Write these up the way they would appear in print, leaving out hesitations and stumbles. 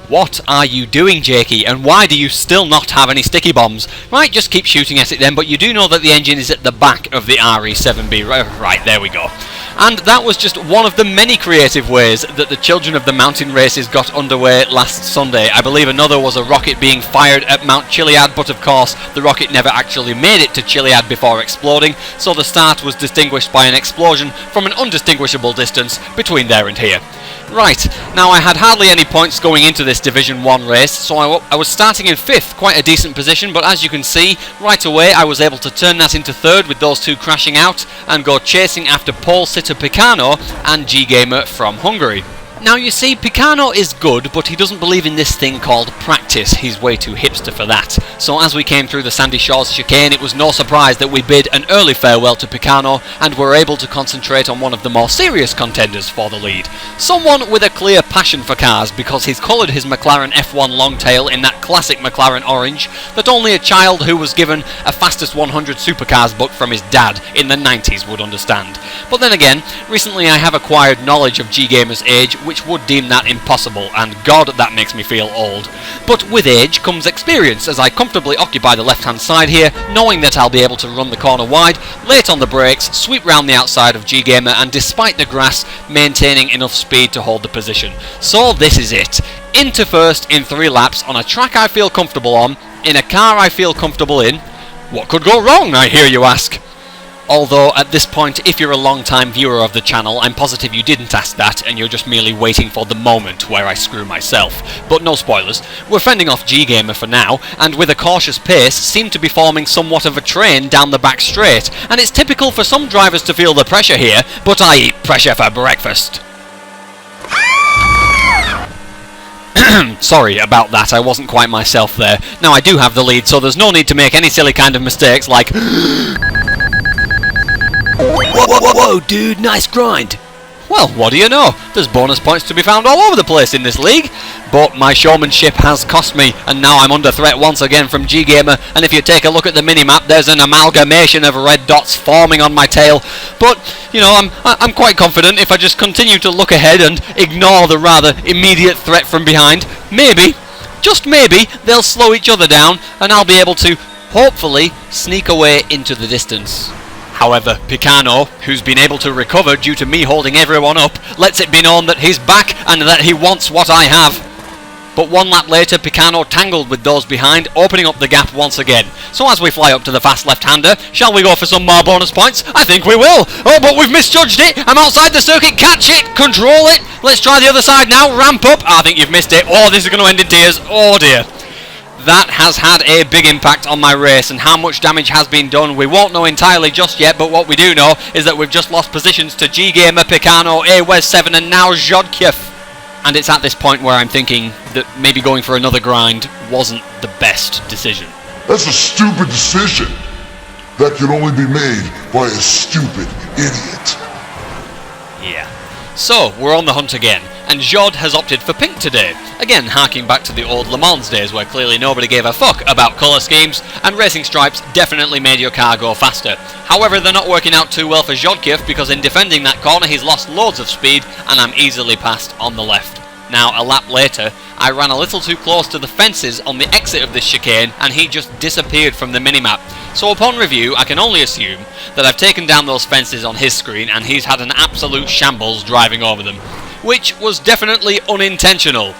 What are you doing, Jakey, and why do you still not have any sticky bombs? Right, just keep shooting at it then, but you do know that the engine is at the back of the RE7B. Right, there we go. And that was just one of the many creative ways that the Children of the Mountain races got underway last Sunday. I believe another was a rocket being fired at Mount Chiliad, but of course the rocket never actually made it to Chiliad before exploding, so the start was distinguished by an explosion from an undistinguishable distance between there and here. Right, now I had hardly any points going into this Division 1 race, so I was starting in 5th, quite a decent position, but as you can see, right away I was able to turn that into 3rd with those two crashing out, and go chasing after Paul Sitter Picano and G-Gamer from Hungary. Now you see, Picano is good, but he doesn't believe in this thing called practice. He's way too hipster for that. So as we came through the Sandy Shores chicane, it was no surprise that we bid an early farewell to Picano and were able to concentrate on one of the more serious contenders for the lead. Someone with a clear passion for cars, because he's coloured his McLaren F1 Longtail in that classic McLaren orange that only a child who was given a Fastest 100 Supercars book from his dad in the 90s would understand. But then again, recently I have acquired knowledge of G-Gamer's age, which would deem that impossible, and God, that makes me feel old. But with age comes experience, as I comfortably occupy the left-hand side here, knowing that I'll be able to run the corner wide, late on the brakes, sweep round the outside of G-Gamer, and despite the grass, maintaining enough speed to hold the position. So this is it. Into first in 3 laps, on a track I feel comfortable on, in a car I feel comfortable in. What could go wrong, I hear you ask? Although, at this point, if you're a long-time viewer of the channel, I'm positive you didn't ask that, and you're just merely waiting for the moment where I screw myself. But no spoilers. We're fending off G-Gamer for now, and with a cautious pace, seem to be forming somewhat of a train down the back straight. And it's typical for some drivers to feel the pressure here, but I eat pressure for breakfast. Sorry about that, I wasn't quite myself there. Now I do have the lead, so there's no need to make any silly kind of mistakes like... Whoa, dude, nice grind. Well, what do you know? There's bonus points to be found all over the place in this league. But my showmanship has cost me, and now I'm under threat once again from G-Gamer, and if you take a look at the minimap, there's an amalgamation of red dots forming on my tail. But, you know, I'm quite confident if I just continue to look ahead and ignore the rather immediate threat from behind, maybe, just maybe, they'll slow each other down, and I'll be able to, hopefully, sneak away into the distance. However, Picano, who's been able to recover due to me holding everyone up, lets it be known that he's back and that he wants what I have. But 1 lap later, Picano tangled with those behind, opening up the gap once again. So as we fly up to the fast left-hander, shall we go for some more bonus points? I think we will! Oh, but we've misjudged it! I'm outside the circuit, catch it! Control it! Let's try the other side now, ramp up! I think you've missed it. Oh, this is going to end in tears. Oh dear. That has had a big impact on my race, and how much damage has been done we won't know entirely just yet, but what we do know is that we've just lost positions to G-Gamer, Picano, AWES7 and now Zhodkiev. And it's at this point where I'm thinking that maybe going for another grind wasn't the best decision. That's a stupid decision. That can only be made by a stupid idiot. Yeah. So, we're on the hunt again, and Zhod has opted for pink today. Again, harking back to the old Le Mans days where clearly nobody gave a fuck about colour schemes, and racing stripes definitely made your car go faster. However, they're not working out too well for Zhodkiev, because in defending that corner he's lost loads of speed, and I'm easily passed on the left. Now, a lap later, I ran a little too close to the fences on the exit of this chicane, and he just disappeared from the minimap. So upon review, I can only assume that I've taken down those fences on his screen, and he's had an absolute shambles driving over them. Which was definitely unintentional,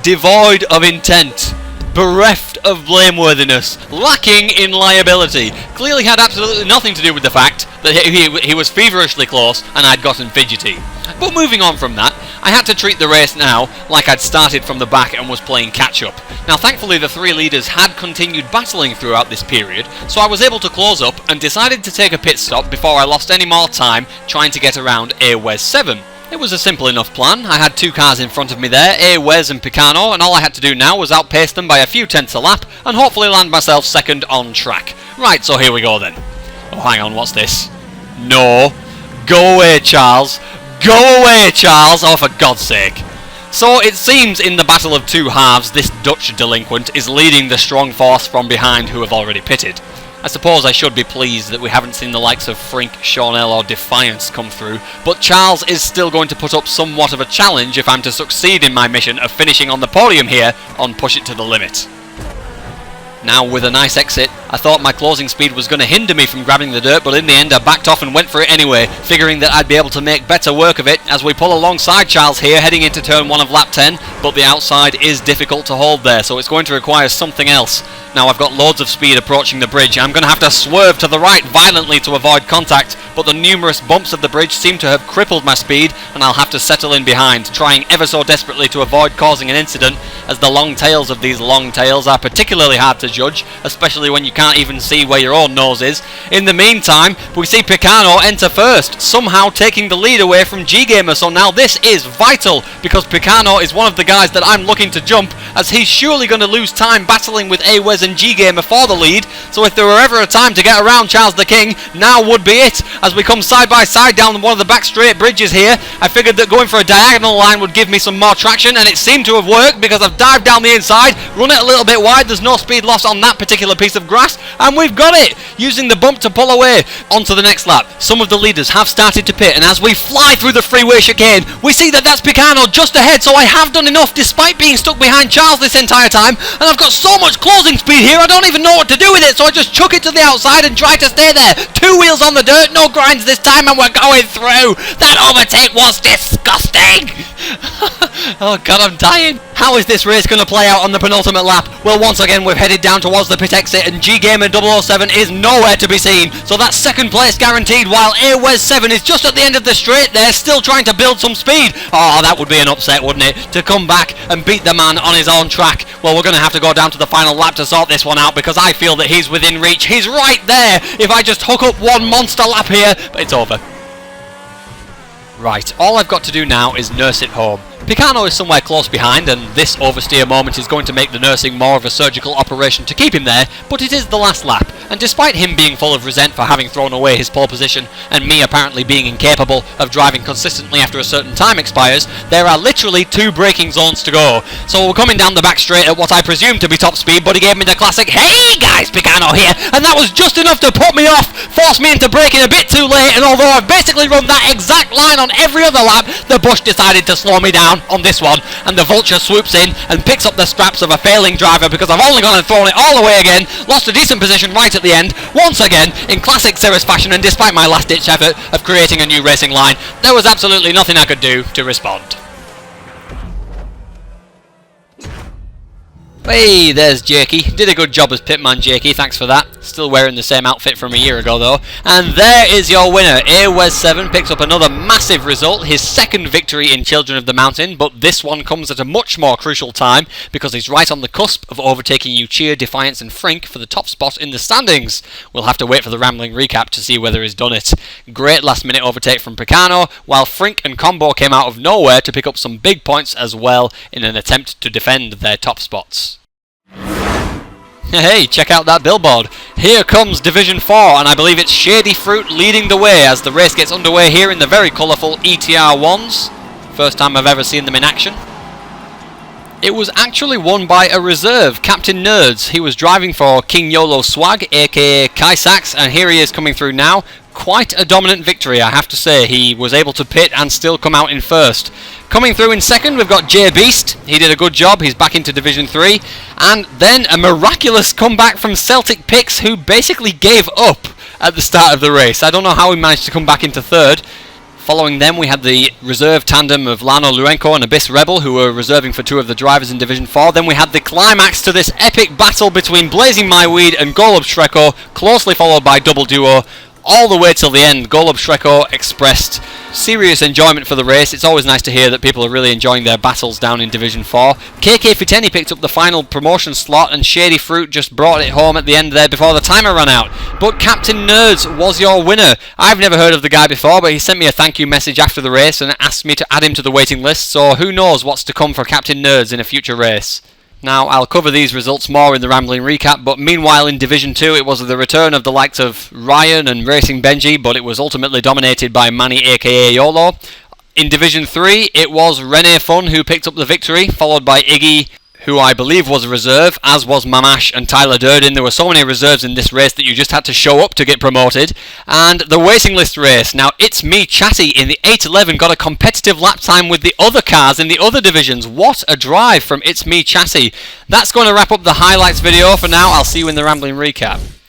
devoid of intent, bereft of blameworthiness, lacking in liability. Clearly had absolutely nothing to do with the fact that he was feverishly close and I'd gotten fidgety. But moving on from that, I had to treat the race now like I'd started from the back and was playing catch-up. Now thankfully the 3 leaders had continued battling throughout this period, so I was able to close up and decided to take a pit stop before I lost any more time trying to get around AWES7. It was a simple enough plan. I had 2 cars in front of me there, AWES and Picano, and all I had to do now was outpace them by a few tenths a lap and hopefully land myself second on track. Right, so here we go then. Oh, hang on, what's this? No. Go away, Charles. Go away, Charles! Oh, for God's sake. So it seems in the battle of 2 halves, this Dutch delinquent is leading the strong force from behind who have already pitted. I suppose I should be pleased that we haven't seen the likes of Frink, Shawnell or Defiance come through, but Charles is still going to put up somewhat of a challenge if I'm to succeed in my mission of finishing on the podium here on Push It to the Limit. Now with a nice exit, I thought my closing speed was going to hinder me from grabbing the dirt, but in the end I backed off and went for it anyway, figuring that I'd be able to make better work of it as we pull alongside Charles here, heading into turn 1 of lap 10, but the outside is difficult to hold there, so it's going to require something else. Now I've got loads of speed approaching the bridge. I'm going to have to swerve to the right violently to avoid contact, but the numerous bumps of the bridge seem to have crippled my speed, and I'll have to settle in behind, trying ever so desperately to avoid causing an incident, as the long tails of these long tails are particularly hard to judge, especially when you can't even see where your own nose is. In the meantime, we see Picano enter first, somehow taking the lead away from G-Gamer, so now this is vital, because Picano is one of the guys that I'm looking to jump, as he's surely going to lose time battling with Awez and G-Gamer for the lead, so if there were ever a time to get around Charles the King, now would be it. As we come side by side down one of the back straight bridges here, I figured that going for a diagonal line would give me some more traction, and it seemed to have worked because I've dived down the inside, run it a little bit wide, there's no speed loss on that particular piece of grass, and we've got it, using the bump to pull away onto the next lap. Some of the leaders have started to pit, and as we fly through the freeway chicane, we see that that's Picano just ahead, so I have done enough despite being stuck behind Charles this entire time, and I've got so much closing speed here I don't even know what to do with it, so I just chuck it to the outside and try to stay there. 2 wheels on the dirt, no grinds this time, and we're going through. That overtake was disgusting. Oh god, I'm dying. How is this race going to play out on the penultimate lap? Well, once again we've headed down towards the pit exit, and G-Gamer 007 is nowhere to be seen, so that's second place guaranteed, while Awez 7 is just at the end of the straight there, still trying to build some speed. Oh, that would be an upset, wouldn't it, to come back and beat the man on his own track. Well, we're going to have to go down to the final lap to sort this one out, because I feel that he's within reach. He's right there if I just hook up one monster lap here, but it's over. Right, all I've got to do now is nurse it home. Picano is somewhere close behind, and this oversteer moment is going to make the nursing more of a surgical operation to keep him there, but it is the last lap, and despite him being full of resent for having thrown away his pole position, and me apparently being incapable of driving consistently after a certain time expires, there are literally 2 braking zones to go. So we're coming down the back straight at what I presume to be top speed, but he gave me the classic, "Hey guys, Picano here," and that was just enough to put me off, force me into braking a bit too late, and although I've basically run that exact line on every other lap, the bush decided to slow me down on this one, and the vulture swoops in and picks up the scraps of a failing driver because I've only gone and thrown it all the way again, lost a decent position right at the end, once again in classic Cirrus fashion, and despite my last ditch effort of creating a new racing line, there was absolutely nothing I could do to respond. Hey, there's Jakey. Did a good job as pitman, Jakey, thanks for that. Still wearing the same outfit from a year ago though. And there is your winner. Awez 7 picks up another massive result, his second victory in Children of the Mountain, but this one comes at a much more crucial time because he's right on the cusp of overtaking Yuchia, Defiance and Frink for the top spot in the standings. We'll have to wait for the rambling recap to see whether he's done it. Great last minute overtake from Picano, while Frink and Combo came out of nowhere to pick up some big points as well in an attempt to defend their top spots. Hey, check out that billboard. Here comes Division 4, and I believe it's Shady Fruit leading the way as the race gets underway here in the very colourful ETR1s. First time I've ever seen them in action. It was actually won by a reserve, Captain Nerds. He was driving for King Yolo Swag, aka Kaisax, and here he is coming through now. Quite a dominant victory, I have to say. He was able to pit and still come out in first. Coming through in second, we've got J Beast. He did a good job. He's back into Division 3. And then a miraculous comeback from Celtic Pix, who basically gave up at the start of the race. I don't know how he managed to come back into third. Following them, we had the reserve tandem of Lano Luenko and Abyss Rebel, who were reserving for 2 of the drivers in Division 4. Then we had the climax to this epic battle between Blazing My Weed and Golub Shreko, closely followed by Double Duo. All the way till the end, Golub Shreko expressed serious enjoyment for the race. It's always nice to hear that people are really enjoying their battles down in Division 4. KK Fiteni picked up the final promotion slot, and Shady Fruit just brought it home at the end there before the timer ran out. But Captain Nerds was your winner. I've never heard of the guy before, but he sent me a thank you message after the race and asked me to add him to the waiting list, so who knows what's to come for Captain Nerds in a future race. Now, I'll cover these results more in the rambling recap, but meanwhile in Division 2 it was the return of the likes of Ryan and Racing Benji, but it was ultimately dominated by Manny aka YOLO. In Division 3 it was Rene Fun who picked up the victory, followed by Iggy, who I believe was a reserve, as was Mamash and Tyler Durden. There were so many reserves in this race that you just had to show up to get promoted. And the waiting list race. Now, It's Me Chatty in the 811 got a competitive lap time with the other cars in the other divisions. What a drive from It's Me Chatty. That's going to wrap up the highlights video for now. I'll see you in the Rambling Recap.